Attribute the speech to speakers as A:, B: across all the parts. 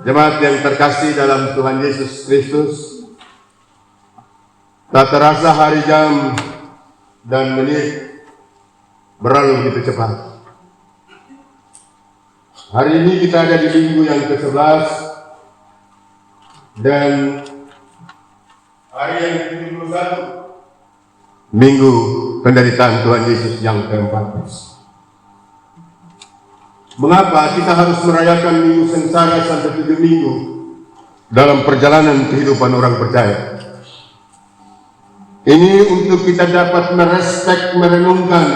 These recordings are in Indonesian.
A: Jemaat yang terkasih dalam Tuhan Yesus Kristus, tak terasa hari, jam, dan menit berlalu begitu cepat. Hari ini kita ada di minggu yang ke-11 dan hari yang ke-71, minggu penderitaan Tuhan Yesus yang ke-14. Mengapa kita harus merayakan minggu sengsara sampai 7 minggu dalam perjalanan kehidupan orang percaya? Ini untuk kita dapat merespek, merenungkan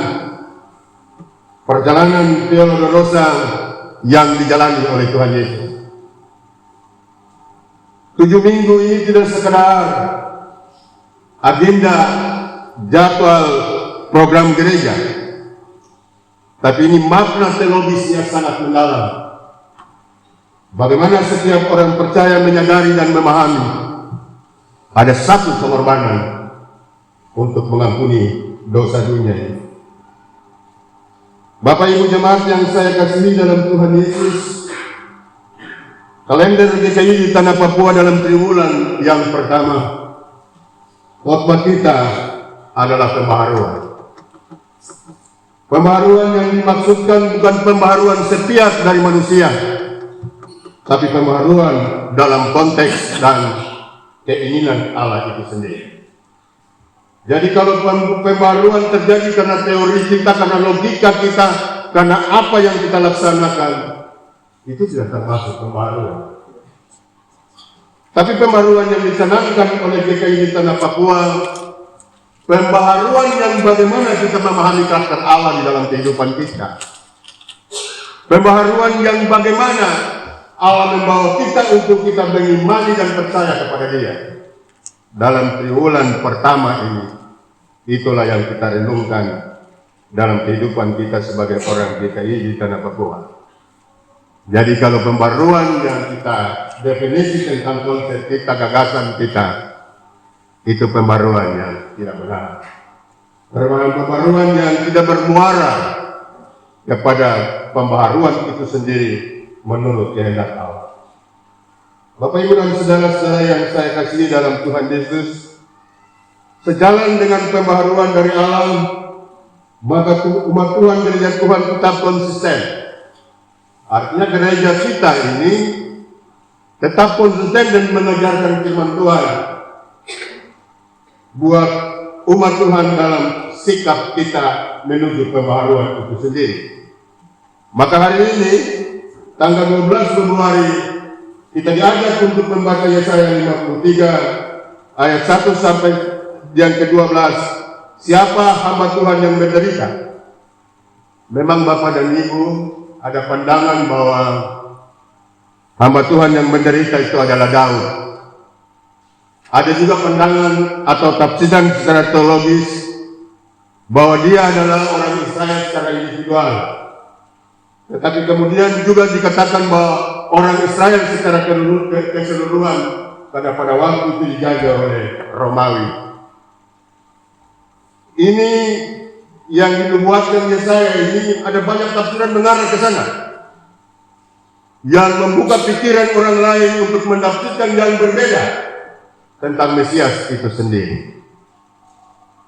A: perjalanan Via Dolorosa yang dijalani oleh Tuhan Yesus. 7 minggu ini tidak sekedar agenda, jadwal, program gereja, tapi ini makna teologisnya sangat mendalam. Bagaimana setiap orang percaya menyadari dan memahami ada satu pengorbanan untuk mengampuni dosa dunia ini. Bapak Ibu jemaat yang saya kasihi dalam Tuhan Yesus, kalender GKI di Tanah Papua dalam triwulan yang pertama, khotbah kita adalah pembaharuan. Pembaharuan yang dimaksudkan bukan pembaharuan setiap dari manusia, tapi pembaharuan dalam konteks dan keinginan Allah itu sendiri. Jadi kalau pembaharuan terjadi karena teori kita, karena logika kita, karena apa yang kita laksanakan, itu sudah termasuk pembaharuan. Tapi pembaharuan yang dicanangkan oleh GKI di Tanah Papua, pembaharuan yang bagaimana kita memahami karakter Allah di dalam kehidupan kita. Pembaharuan yang bagaimana Allah membawa kita untuk kita mengimani dan percaya kepada Dia. Dalam triwulan pertama ini, itulah yang kita renungkan dalam kehidupan kita sebagai orang GKI di Tanah Papua. Jadi kalau pembaharuan yang kita definisi tentang konsep kita, gagasan kita, itu pembaruan yang tidak benar. Pembaruan yang tidak bermuara kepada pembaharuan itu sendiri menurut kehendak Allah. Bapak Ibu dan saudara-saudara yang saya kasihi dalam Tuhan Yesus, sejalan dengan pembaharuan dari Allah, maka umat Tuhan gereja Tuhan tetap konsisten. Artinya gereja kita ini tetap konsisten dan mengajarkan firman Tuhan buat umat Tuhan dalam sikap kita menuju pembaharuan itu sendiri. Maka hari ini tanggal 12 Februari kita diajak untuk membaca Yesaya 53 ayat 1 sampai yang ke-12. Siapa hamba Tuhan yang menderita? Memang Bapak dan Ibu ada pandangan bahwa hamba Tuhan yang menderita itu adalah Daud. Ada juga pandangan atau tafsiran secara teologis bahwa dia adalah orang Israel secara individual. Tetapi kemudian juga dikatakan bahwa orang Israel secara keseluruhan pada waktu itu dijajah oleh Romawi. Ini yang dinubuatkan Yesaya ini ada banyak tafsiran mengarah ke sana, yang membuka pikiran orang lain untuk menafsirkan yang berbeda tentang Mesias itu sendiri.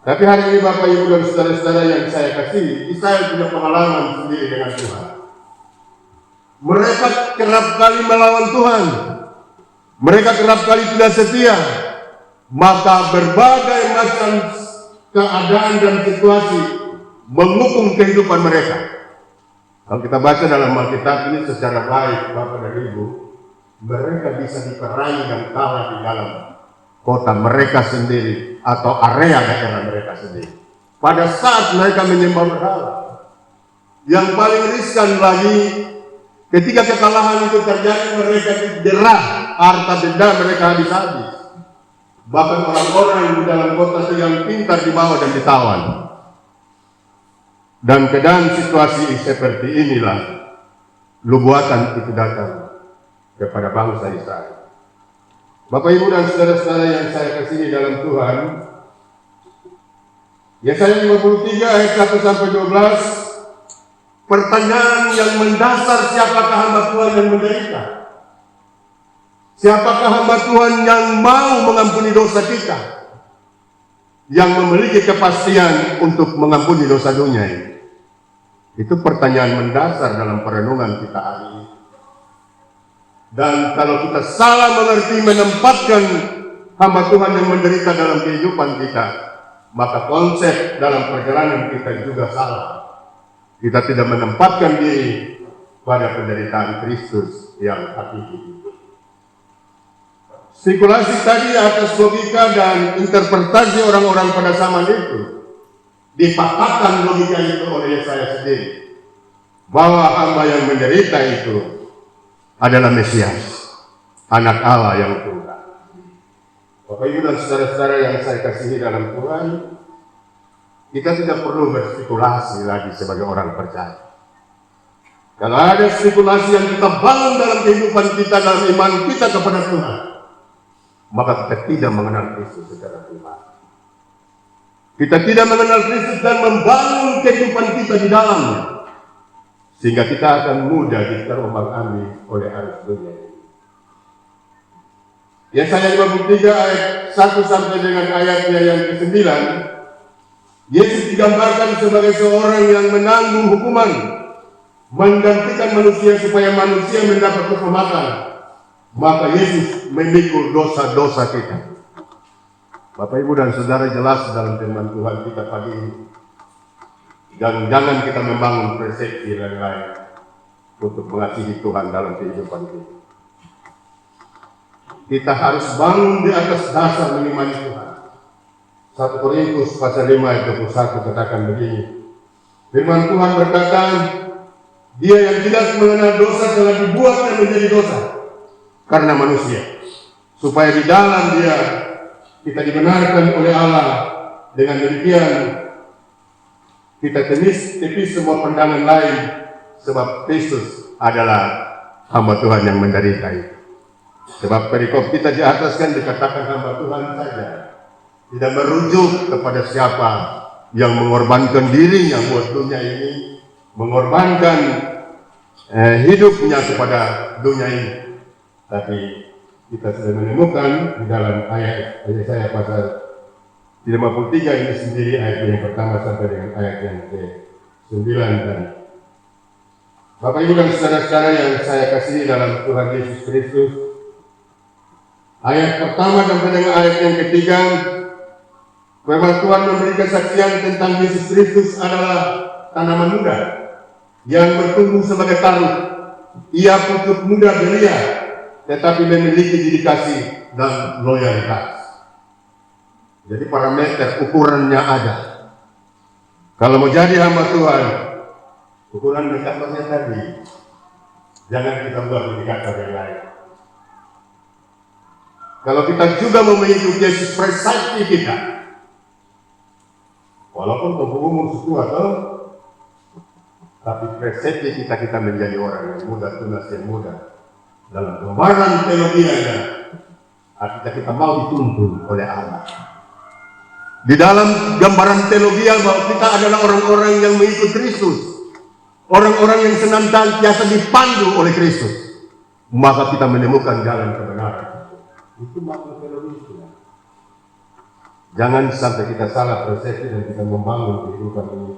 A: Tapi hari ini Bapak Ibu dan saudara-saudara yang saya kasihi, Israel punya pengalaman sendiri dengan Tuhan. Mereka kerap kali melawan Tuhan. Mereka kerap kali tidak setia. Maka berbagai macam keadaan dan situasi menghukum kehidupan mereka. Kalau kita baca dalam Alkitab ini secara baik, Bapak dan Ibu, mereka bisa diperangi dan kalah di dalam kota mereka sendiri atau area daerah mereka sendiri. Pada saat mereka menyembah berhala, yang paling riskan lagi ketika kekalahan itu terjadi, mereka dijerah, harta benda mereka habis-habis. Bahkan orang-orang di dalam kota itu yang pintar dibawa dan ditawan. Dan keadaan situasi seperti inilah nubuatan itu datang kepada bangsa Israel. Bapak Ibu dan saudara-saudara yang saya kasihi dalam Tuhan, Yesaya 53 ayat 1 sampai 12, pertanyaan yang mendasar, siapakah hamba Tuhan yang menderita? Siapakah hamba Tuhan yang mau mengampuni dosa kita? Yang memiliki kepastian untuk mengampuni dosa dunia ini? Itu pertanyaan mendasar dalam perenungan kita hari ini. Dan kalau kita salah mengerti menempatkan hamba Tuhan yang menderita dalam kehidupan kita, maka konsep dalam perjalanan kita juga salah. Kita tidak menempatkan diri pada penderitaan Kristus yang hakiki. Spekulasi tadi atas logika dan interpretasi orang-orang pada zaman itu, dipatahkan logika itu oleh saya sendiri, bahwa hamba yang menderita itu adalah Mesias, anak Allah yang tunggal. Bapak Ibu dan saudara-saudara yang saya kasihi dalam Tuhan, kita tidak perlu berspekulasi lagi sebagai orang percaya. Kalau ada spekulasi yang kita bangun dalam kehidupan kita, dalam iman kita kepada Tuhan, maka kita tidak mengenal Kristus secara pribadi. Kita tidak mengenal Kristus dan membangun kehidupan kita di dalamnya, sehingga kita akan mudah diterombang-ambing oleh arus dunia ini. Yesaya 53 ayat 1 sampai dengan ayatnya yang ke-9, Yesus digambarkan sebagai seorang yang menanggung hukuman, menggantikan manusia supaya manusia mendapat keselamatan. Maka Yesus memikul dosa-dosa kita. Bapak Ibu dan Saudara, jelas dalam firman Tuhan kita pagi ini. Dan jangan kita membangun persepsi yang lain untuk mengasihi Tuhan dalam kehidupan kita. Kita harus bangun di atas dasar mengimani Tuhan. 1 Korintus pasal 5 ayat 21 katakan begini. Firman Tuhan berkata, dia yang tidak mengenal dosa telah dibuatnya menjadi dosa karena manusia, supaya di dalam dia kita dibenarkan oleh Allah. Dengan demikian kita tepis semua pandangan lain, sebab Kristus adalah hamba Tuhan yang menderita itu. Sebab perikop kita di atas kan dikatakan hamba Tuhan saja, tidak merujuk kepada siapa yang mengorbankan dirinya buat dunia ini, mengorbankan hidupnya kepada dunia ini. Tapi kita sudah menemukan di dalam ayat saya pasal 53 ini sendiri, ayat yang pertama sampai dengan ayat yang ke-9 tadi. Bapak Ibu dan saudara-saudara yang saya kasihi dalam Tuhan Yesus Kristus, ayat pertama sampai dengan ayat yang ketiga, firman Tuhan memberi kesaksian tentang Yesus Kristus adalah tanaman muda yang bertumbuh sebagai taruh. Ia pucuk muda belia, tetapi memiliki dedikasi dan loyalitas. Jadi parameter ukurannya ada. Kalau mau jadi hamba Tuhan, ukuran indikatornya tadi. Jangan kita buat indikator yang lain. Kalau kita juga mau mengikuti Yesus prestasi kita, walaupun tubuh umur setua atau, tapi prestasi kita menjadi orang yang muda, tunas yang muda. Dalam gambaran teologianya, artinya kita mau dituntun oleh Allah. Di dalam gambaran teologi bahwa kita adalah orang-orang yang mengikut Kristus, orang-orang yang senantiasa dipandu oleh Kristus, maka kita menemukan jalan kebenaran. Itu makna teologi. Jangan sampai kita salah persepsi dan kita membangun kehidupan ini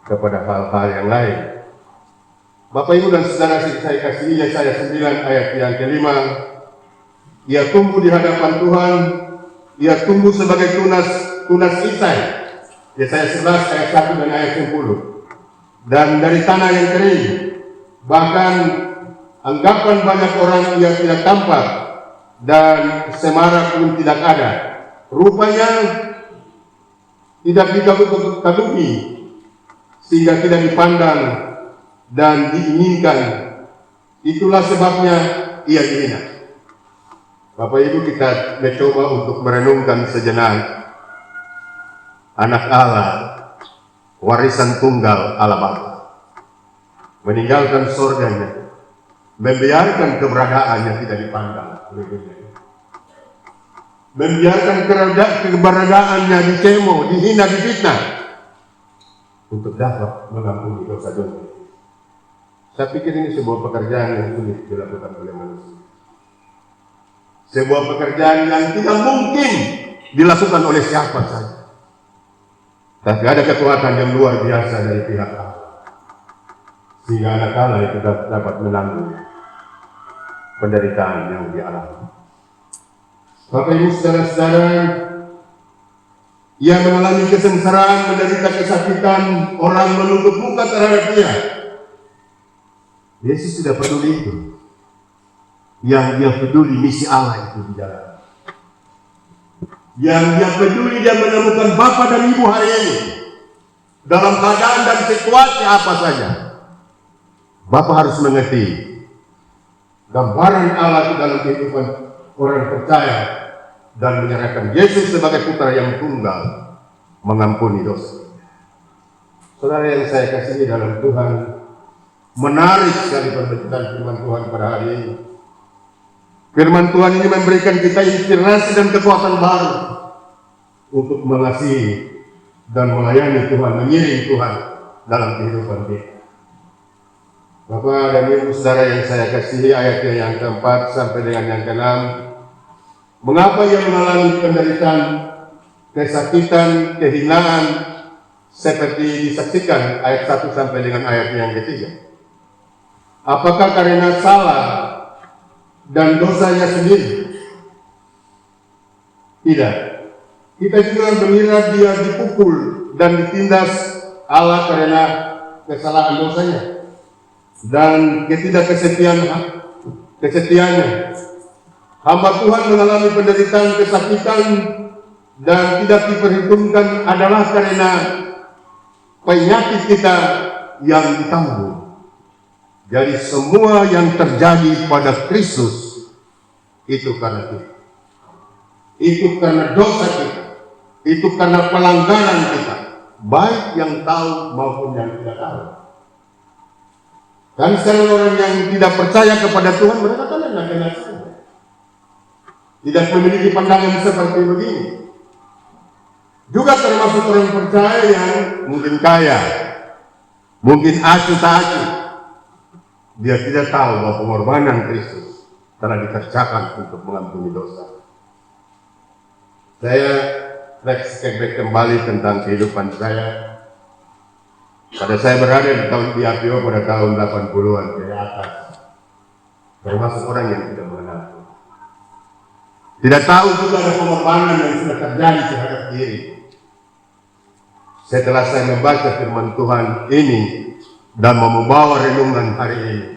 A: kepada hal-hal yang lain. Bapak Ibu dan saudara saya kasihi, Yesaya 9 ayat yang ke-5, ia tumbuh di hadapan Tuhan, ia tumbuh sebagai tunas isai. Yesaya 11 ayat 1 dan ayat 10. Dan dari tanah yang kering, bahkan anggapan banyak orang ia tidak tampak, dan semarak pun tidak ada. Rupanya tidak dikagumi, sehingga tidak dipandang dan diinginkan. Itulah sebabnya ia dihina. Bapak Ibu, kita mencoba untuk merenungkan sejenak anak Allah, warisan tunggal Allah Bapa, meninggalkan surganya, membiarkan keberadaannya tidak dipandang oleh dunia, membiarkan keberadaannya dicemo, dihina, difitnah, untuk dapat mengampuni dosa dunia. Saya pikir ini sebuah pekerjaan yang sulit dilakukan oleh manusia. sebuah pekerjaan yang tidak mungkin dilakukan oleh siapa saja. Tapi ada kekuatan yang luar biasa dari pihak Allah, sehingga anak Allah itu dapat menanggung penderitaan yang dialami. Bapak Ibu saudara-saudara, ia mengalami kesengsaraan, menderita kesakitan, orang menutup muka terhadap dia. Yesus tidak peduli itu. Yang dia peduli misi Allah itu di dalam. Yang dia peduli, dia menemukan Bapa dan Ibu hari ini dalam keadaan dan situasi apa saja. Bapak harus mengerti gambaran Allah di dalam kehidupan orang percaya dan menyerahkan Yesus sebagai putra yang tunggal mengampuni dosa. Saudara yang saya kasihi dalam Tuhan, menarik sekali pemberitaan firman Tuhan pada hari ini. Firman Tuhan ini memberikan kita inspirasi dan kekuatan baru untuk mengasihi dan melayani Tuhan, mengiring Tuhan dalam kehidupan kita. Bapak dan Ibu saudara yang saya kasihi, ayatnya yang keempat sampai dengan yang keenam. Mengapa ia mengalami penderitaan, kesakitan, kehinaan seperti disaksikan ayat 1 sampai dengan ayat yang ketiga? Apakah karena salah dan dosanya sendiri? Tidak. Kita juga mengira dia dipukul dan ditindas Allah karena kesalahan dosanya dan kesetiaannya. Hamba Tuhan mengalami penderitaan, kesakitan dan tidak diperhitungkan adalah karena penyakit kita yang ditanggung. Jadi semua yang terjadi pada Kristus itu karena kita. Itu karena dosa kita. Itu karena pelanggaran kita. Baik yang tahu maupun yang tidak tahu. Dan sekarang orang yang tidak percaya kepada Tuhan, mereka kena saja. Tidak memiliki pandangan seperti begini. Juga termasuk orang percaya yang mungkin kaya, mungkin acuh tak acuh. Dia tidak tahu bahwa pengorbanan Kristus telah dikerjakan untuk mengampuni dosa. Saya flashback kembali tentang kehidupan saya. Pada saya berada di APO pada tahun 80-an ke atas, termasuk orang yang tidak mengenal. Tidak tahu juga ada pengorbanan yang sudah terjadi terhadap diri. Setelah saya membaca firman Tuhan ini dan membawa renungan hari ini,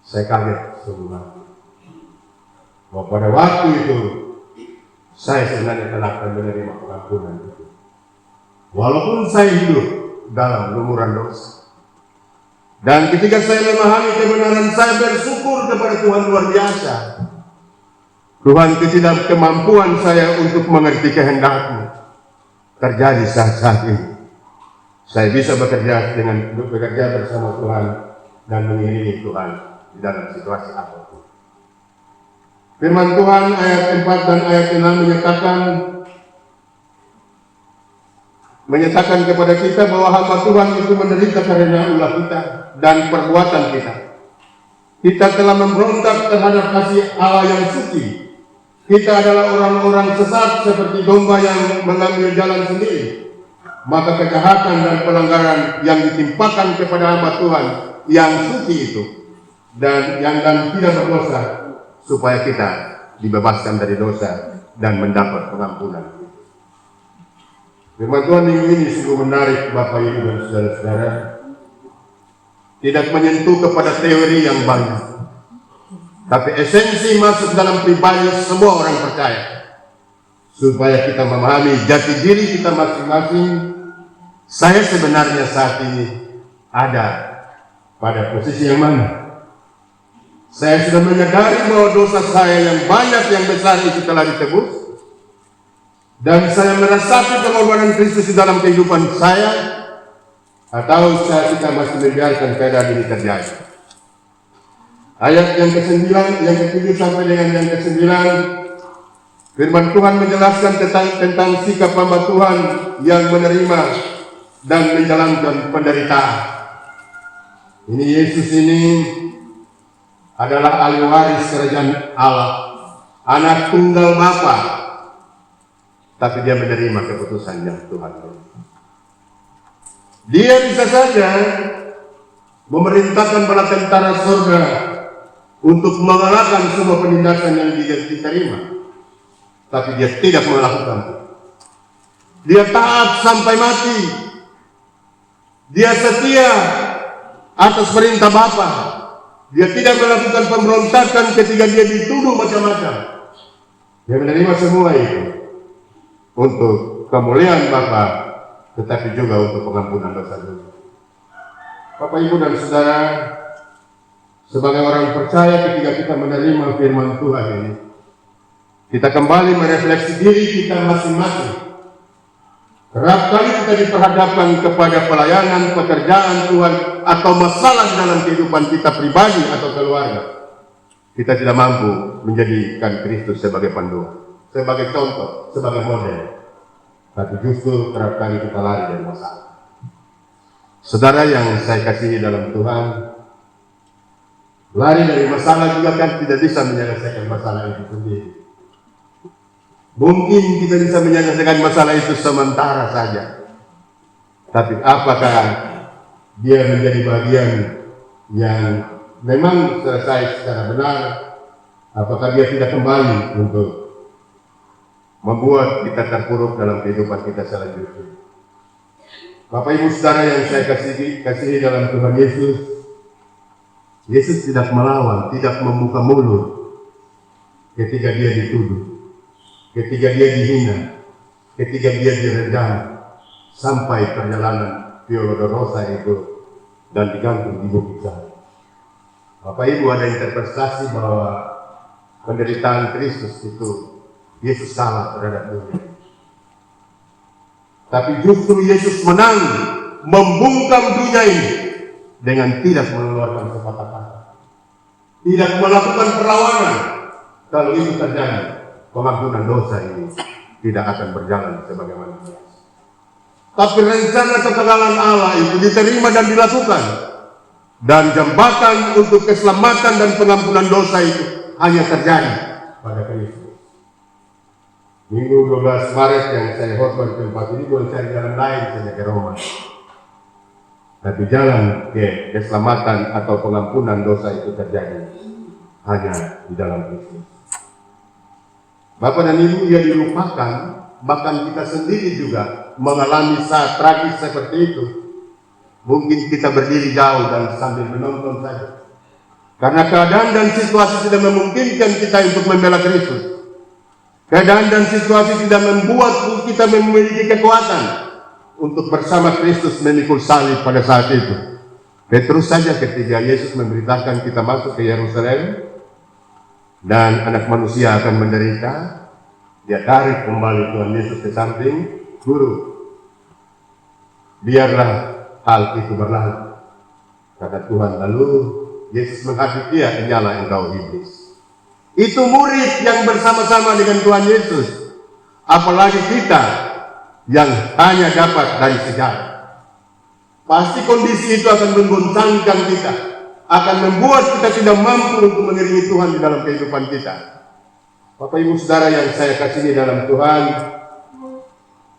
A: saya kaget sungguh. Bahwa pada waktu itu saya sebenarnya telah akan menerima pengampunan itu. Walaupun saya hidup dalam lumuran dosa. Dan ketika saya memahami kebenaran, saya bersyukur kepada Tuhan luar biasa. Tuhan, ketidakmampuan saya untuk mengerti kehendak-Mu terjadi saat ini. Saya bisa bekerja bersama Tuhan dan mengiringi Tuhan di dalam situasi apapun. Firman Tuhan ayat 4 dan ayat 6 menyatakan kepada kita bahwa hamba Tuhan itu menderita karena ulah kita dan perbuatan kita. Kita telah memberontak terhadap kasih Allah yang suci. Kita adalah orang-orang sesat seperti domba yang mengambil jalan sendiri. Maka kejahatan dan pelanggaran yang ditimpakan kepada hamba Tuhan yang suci itu dan tidak berdosa, supaya kita dibebaskan dari dosa dan mendapat pengampunan. Firman Tuhan minggu ini sungguh menarik Bapak Ibu dan saudara-saudara. Tidak menyentuh kepada teori yang banyak, tapi esensi masuk dalam pribadi semua orang percaya, supaya kita memahami jati diri kita masing-masing. Saya sebenarnya saat ini ada pada posisi yang mana? Saya sudah menyadari bahwa dosa saya yang banyak, yang besar itu telah ditebus. Dan saya merasakan pengorbanan Kristus di dalam kehidupan saya. Atau kita masih membiarkan keadaan ini terjadi. Ayat yang ke-9, yang ke-7 sampai dengan yang ke-9, firman Tuhan menjelaskan tentang sikap hamba Tuhan yang menerima dan menjalankan penderitaan. Ini Yesus ini adalah ahli waris kerajaan Allah, anak tunggal Bapa, tapi dia menerima keputusan yang Tuhan beri. Dia bisa saja memerintahkan bala tentara surga untuk mengalahkan semua penindasan yang dia terima, tapi dia tidak melakukan. Dia taat sampai mati. Dia setia atas perintah Bapa. Dia tidak melakukan pemberontakan ketika dia dituduh macam-macam. Dia menerima semua itu untuk kemuliaan Bapa, tetapi juga untuk pengampunan dosa dunia. Bapak, Ibu, dan Saudara, sebagai orang percaya, ketika kita menerima firman Tuhan ini, kita kembali merefleksi diri kita masing-masing. Kerap kali kita diperhadapkan kepada pelayanan, pekerjaan Tuhan, atau masalah dalam kehidupan kita pribadi atau keluarga. Kita tidak mampu menjadikan Kristus sebagai panduan, sebagai contoh, sebagai model. Tapi justru kerap kali kita lari dari masalah. Saudara yang saya kasihi dalam Tuhan, lari dari masalah juga kan tidak bisa menyelesaikan masalah itu sendiri. Mungkin kita bisa menyelesaikan masalah itu sementara saja. Tapi apakah dia menjadi bagian yang memang selesai secara benar? Apakah dia tidak kembali untuk membuat kita terpuruk dalam kehidupan kita selanjutnya? Bapak, Ibu, Saudara yang saya kasihi dalam Tuhan Yesus, Yesus tidak melawan, tidak membuka mulut ketika dia dituduh, ketika dia dihina, ketika dia direndam, sampai perjalanan Via Dolorosa itu dan digantung di bukit salib. Bapak, Ibu, ada interpretasi bahwa penderitaan Kristus itu Yesus salah terhadap dunia. Tapi justru Yesus menang membungkam dunia ini dengan tidak mengeluarkan sepatah kata, tidak melakukan perlawanan. Kalau itu terjadi, pengampunan dosa ini tidak akan berjalan sebagaimana biasa. Tapi rencana kekekalan Allah itu diterima dan dilakukan, dan jembatan untuk keselamatan dan pengampunan dosa itu hanya terjadi pada Kristus. Minggu 12 Maret yang saya khotbah di tempat ini boleh cari jalan lain saja ke Roma. Tapi jalan ke keselamatan atau pengampunan dosa itu terjadi hanya di dalam Kristus. Bapak dan Ibu, ia dilupakan, bahkan kita sendiri juga mengalami saat tragis seperti itu. Mungkin kita berdiri jauh dan sambil menonton saja. Karena keadaan dan situasi tidak memungkinkan kita untuk membela Kristus. Keadaan dan situasi tidak membuat kita memiliki kekuatan untuk bersama Kristus memikul salib pada saat itu. Terus saja ketika Yesus memberitakan kita masuk ke Yerusalem dan anak manusia akan menderita, dia tarik kembali Tuhan Yesus ke samping, Guru, biarlah hal itu berlalu. Kata Tuhan, lalu Yesus menghadap dia, nyala engkau iblis. Itu murid yang bersama-sama dengan Tuhan Yesus. Apalagi kita yang hanya dapat dari sejarah. Pasti kondisi itu akan menggoncangkan kita, akan membuat kita tidak mampu untuk mengiringi Tuhan di dalam kehidupan kita. Bapak, Ibu, Saudara yang saya kasihi dalam Tuhan,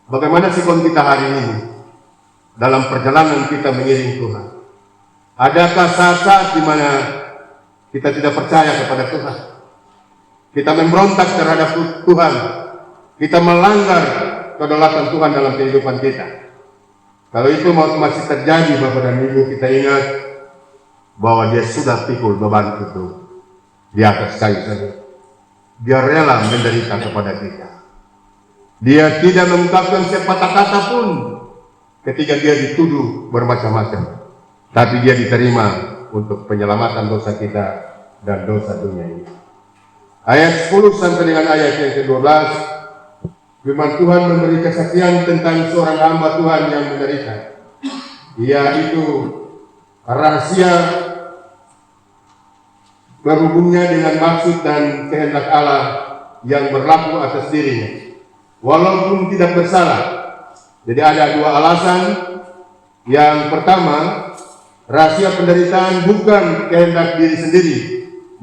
A: bagaimana sikon kita hari ini dalam perjalanan kita mengiring Tuhan? Adakah saat-saat di mana kita tidak percaya kepada Tuhan? Kita memberontak terhadap Tuhan. Kita melanggar kedaulatan Tuhan dalam kehidupan kita. Kalau itu masih terjadi, Bapak dan Ibu, kita ingat bahwa dia sudah pikul beban itu di atas kayu salib. Dia rela menderita kepada kita. Dia tidak mengungkapkan sepatah kata pun ketika dia dituduh bermacam-macam. Tapi dia diterima untuk penyelamatan dosa kita dan dosa dunia ini. Ayat 10 sampai dengan ayat yang ke-12, firman Tuhan memberi kesaksian tentang seorang hamba Tuhan yang menderita. Ia itu rahasia berhubungnya dengan maksud dan kehendak Allah yang berlaku atas dirinya, walaupun tidak bersalah. Jadi ada dua alasan. Yang pertama, rahasia penderitaan bukan kehendak diri sendiri,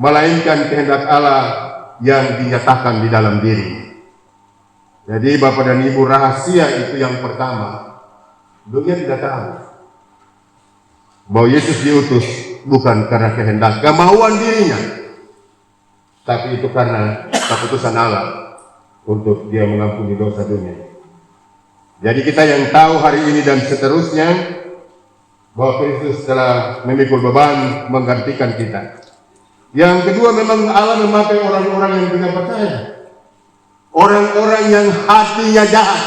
A: melainkan kehendak Allah yang dinyatakan di dalam diri. Jadi Bapak dan Ibu, rahasia itu yang pertama, dunia tidak tahu bahwa Yesus diutus bukan karena kehendak kemauan dirinya, tapi itu karena keputusan Allah untuk Dia mengampuni dosa dunia. Jadi kita yang tahu hari ini dan seterusnya bahwa Kristus telah memikul beban menggantikan kita. Yang kedua, memang Allah memakai orang-orang yang tidak percaya, orang-orang yang hatinya jahat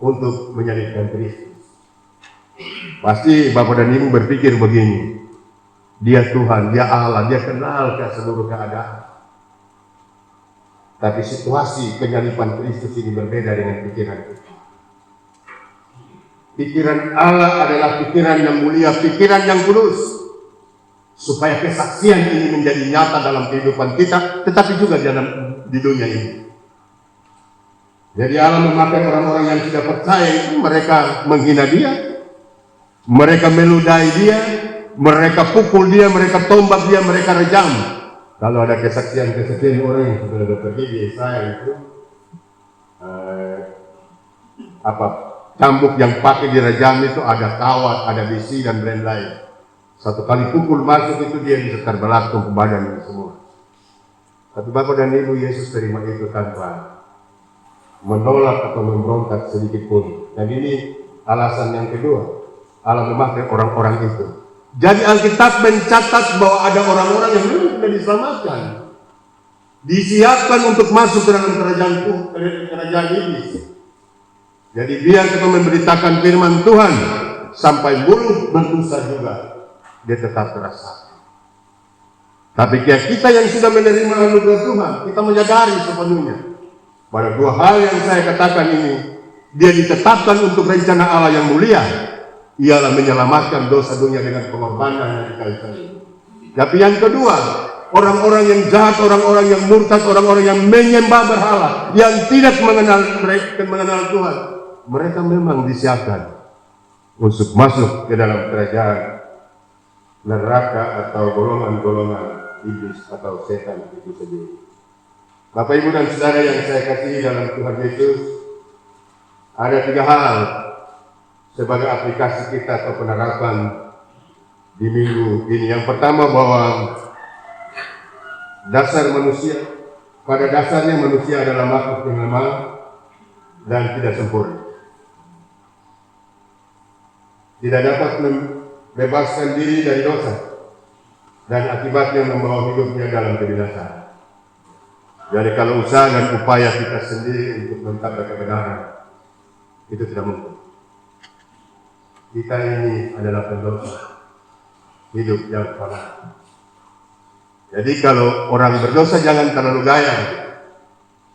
A: untuk menyalibkan Kristus. Pasti Bapak dan Ibu berpikir begini, Dia Tuhan, Dia Allah, Dia kenal ke seluruh keadaan. Tapi situasi penyaliban Kristus ini berbeda dengan pikiran kita. Pikiran Allah adalah pikiran yang mulia, pikiran yang kudus, supaya kesaksian ini menjadi nyata dalam kehidupan kita, tetapi juga di dunia ini. Jadi Allah memakai orang-orang yang tidak percaya itu, mereka menghina Dia, mereka meludahi Dia, mereka pukul Dia, mereka tombak Dia, mereka rejam. Kalau ada kesaksian-kesaksian orang yang sudah pergi di Yesaya itu, cambuk yang pakai dirajam itu ada kawat, ada besi dan lain-lain. Satu kali pukul masuk itu dia bisa terbelatung ke badan semua. Tapi Bapak dan Ibu, Yesus terima itu tanpa menolak atau memberontak sedikit pun. Dan ini alasan yang kedua, Allah memakai orang-orang itu. Jadi Alkitab mencatat bahwa ada orang-orang yang memang sudah diselamatkan, disiapkan untuk masuk ke dalam kerajaan iblis. Jadi biar kita memberitakan firman Tuhan sampai mulut berdosa juga, dia tetap terasa. Tapi kita yang sudah menerima anugerah Tuhan, kita menyadari sepenuhnya pada dua hal yang saya katakan ini, dia ditetapkan untuk rencana Allah yang mulia, ialah menyelamatkan dosa dunia dengan pengorbanan yang dikali-kali. Tapi yang kedua, orang-orang yang jahat, orang-orang yang murtad, orang-orang yang menyembah berhala, yang tidak mengenal Tuhan, mereka memang disiapkan untuk masuk ke dalam kerajaan neraka atau golongan-golongan iblis atau setan itu sendiri. Bapak, Ibu, dan Saudara yang saya kasihi dalam Tuhan Yesus, ada tiga hal sebagai aplikasi kita atau penerapan di minggu ini. Yang pertama, bahwa dasar manusia, pada dasarnya manusia adalah makhluk yang lemah dan tidak sempurna, tidak dapat membebaskan diri dari dosa, dan akibatnya membawa hidupnya dalam kebinasaan. Jadi kalau usaha dan upaya kita sendiri untuk mencapai kebenaran, itu tidak mungkin. Kita ini adalah pendosa, hidup yang salah. Jadi kalau orang berdosa jangan terlalu gaya,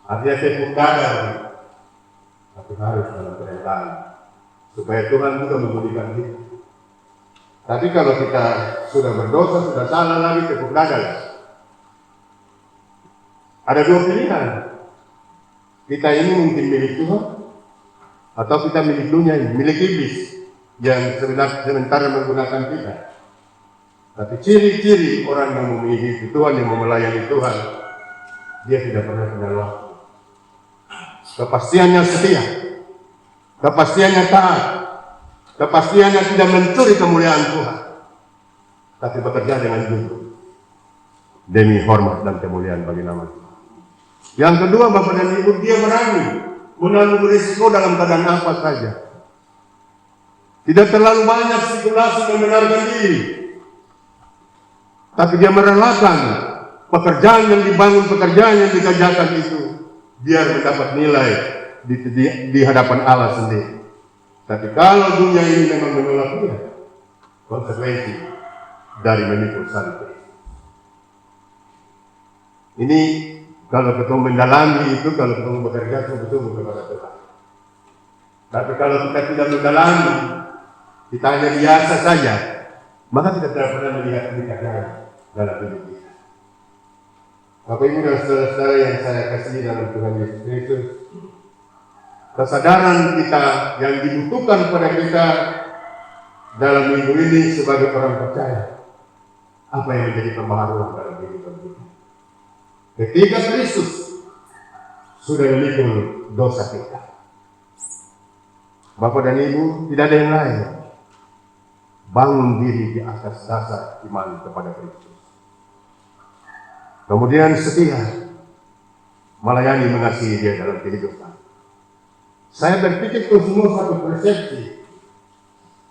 A: artinya tepuk dada, tapi harus dalam kerelaan, supaya Tuhan juga memulihkan kita. Tapi kalau kita sudah berdosa, sudah salah lagi, tepuk dada. Ada dua pilihan. Kita ini mungkin milik Tuhan, atau kita milik dunia ini, milik iblis yang sementara menggunakan kita. Tapi ciri-ciri orang yang memiliki Tuhan, yang melayani Tuhan, dia tidak pernah kenal waktu. Kepastiannya setia, kepastiannya taat, kepastiannya tidak mencuri kemuliaan Tuhan, tapi bekerja dengan jujur demi hormat dan kemuliaan bagi nama Tuhan. Yang kedua, Bapak dan Ibu, dia berani menanggung risiko dalam keadaan apa saja. Tidak terlalu banyak spekulasi membenarkan diri, tapi dia merelakan pekerjaan yang dibangun, pekerjaan yang dikerjakan itu, biar mendapat nilai di hadapan Allah sendiri. Tapi kalau dunia ini memang menolak dia, konsekuensi dari memikul salib. Ini kalau ketemu mendalami itu, kalau ketemu bekerja betul-betul kepada Tuhan. Tapi kalau kita tidak mendalami, kita hanya biasa saja, maka kita tidak pernah melihat kenikmatan dalam hidup kita. Bapak, Ibu, dan saudara-saudara yang saya kasihi dalam Tuhan Yesus Kristus, kesadaran kita yang dibutuhkan pada kita dalam minggu ini sebagai orang percaya, apa yang menjadi pembaharuan dalam kehidupan kita. ketika Kristus sudah memikul dosa kita. Bapak dan Ibu, tidak ada yang lain. Bangun diri di atas dasar iman kepada Kristus. Kemudian setia, melayani mengasihi Dia dalam kehidupan. Saya berpikir itu semua satu persepsi.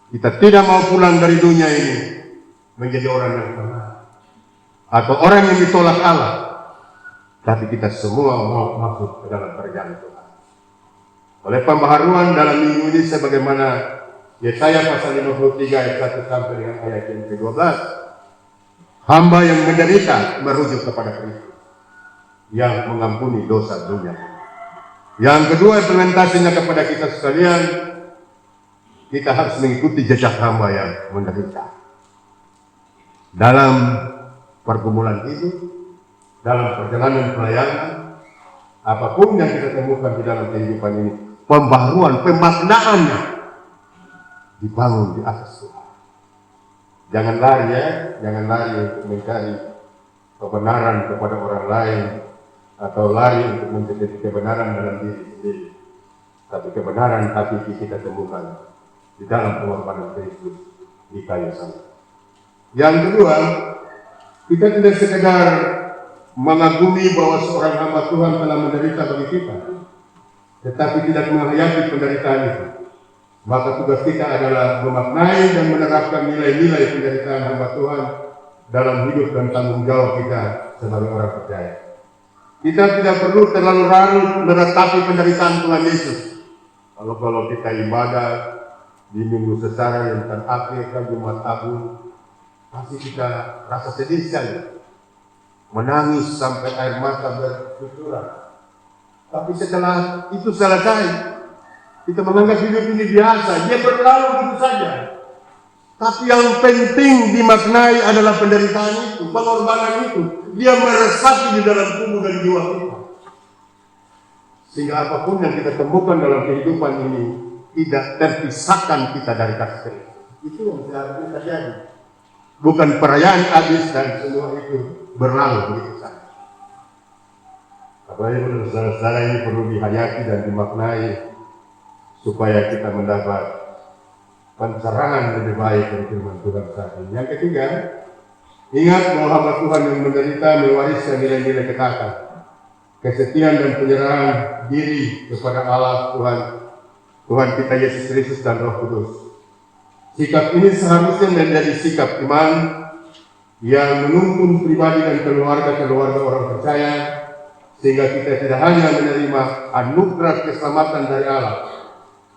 A: Kita tidak mau pulang dari dunia ini menjadi orang yang benar atau orang yang ditolak Allah, tapi kita semua mau masuk ke dalam perjalanan Tuhan. Oleh pembaharuan dalam minggu ini sebagaimana Yesaya pasal 53 ayat 1 sampai dengan ayat yang ke-12, hamba yang menderita merujuk kepada Kristus yang mengampuni dosa dunia. Yang kedua, implementasinya kepada kita sekalian, kita harus mengikuti jejak hamba yang menderita. Dalam pergumulan hidup, dalam perjalanan pelayanan, apapun yang kita temukan di dalam kehidupan ini, pembaharuan, pemaknaannya dibangun di atas Tuhan. Jangan lari ya, jangan lari untuk mencari kebenaran kepada orang lain, atau lari untuk mencari kebenaran dalam diri sendiri. Tapi kebenaran hakiki kita temukan di dalam pengorbanan Kristus di kayu salib. Yang kedua, kita tidak sekedar mengagumi bahwa seorang hamba Tuhan telah menderita bagi kita, tetapi tidak menghayati penderitaan itu. Maka tugas kita adalah memaknai dan menerapkan nilai-nilai penderitaan hamba Tuhan dalam hidup dan tanggung jawab kita sebagai orang percaya. Kita tidak perlu terlalu larut meratapi penderitaan Tuhan Yesus. Kalau kita ibadah di minggu sesara yang akhir kan Jumat Agung, pasti kita rasa sedih sekali, menangis sampai air mata bercucuran. Tapi setelah itu selesai, kita menganggap hidup ini biasa, dia berlalu begitu saja. Tapi yang penting dimaknai adalah penderitaan itu, pengorbanan itu. Dia meresapi di dalam tubuh dan jiwa kita. Sehingga apapun yang kita temukan dalam kehidupan ini tidak terpisahkan kita dari kasih Kristus. Itu yang seharusnya terjadi. Bukan perayaan habis dan semua itu berlalu begitu saja. Apalagi saudara-saudara ini perlu dihayati dan dimaknai supaya kita mendapat pencerahan lebih baik dari firman Tuhan saat ini. Yang ketiga, ingat bahwa hamba Tuhan yang menderita mewariskan nilai-nilai ketaatan, kesetiaan dan penyerahan diri kepada Allah Tuhan kita Yesus Kristus dan Roh Kudus. Sikap ini seharusnya menjadi sikap iman yang menuntun pribadi dan keluarga orang percaya, sehingga kita tidak hanya menerima anugerah keselamatan dari Allah,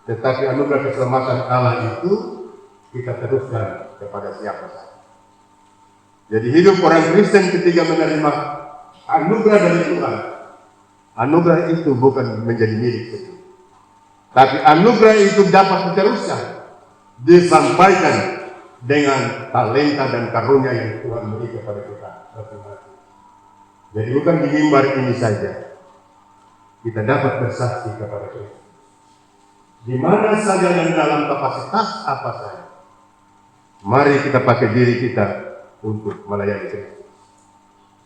A: tetapi anugerah keselamatan Allah itu kita teruskan kepada siapa saja. Jadi hidup orang Kristen ketika menerima anugerah dari Tuhan, anugerah itu bukan menjadi milik kita, tapi anugerah itu dapat diteruskan, disampaikan dengan talenta dan karunia yang Tuhan beri kepada kita masing-masing. Jadi bukan di mimbar ini saja kita dapat bersaksi kepada Kristus. Di mana saja dan dalam kapasitas apa saja, mari kita pakai diri kita untuk melayani Kristus.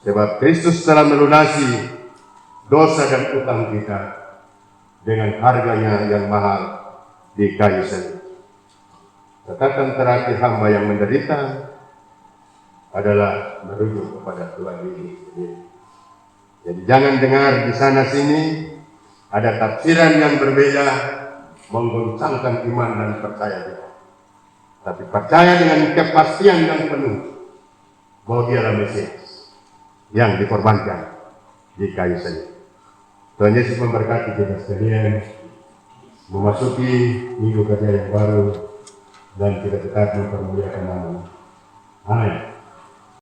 A: Sebab Kristus telah melunasi dosa dan utang kita dengan harganya yang mahal di kayu salib. Catatan terakhir hamba yang menderita adalah merujuk kepada Tuhan Yesus sendiri. Jadi jangan dengar di sana sini ada tafsiran yang berbeda menggoncangkan iman dan percaya kita. Tapi percaya dengan kepastian yang penuh bahwa Dialah Mesias yang dikorbankan di kayu salib. Tuhan Yesus memberkati kita sekalian memasuki minggu kerja yang baru, dan kita tetap mempermuliakan nama. Amin.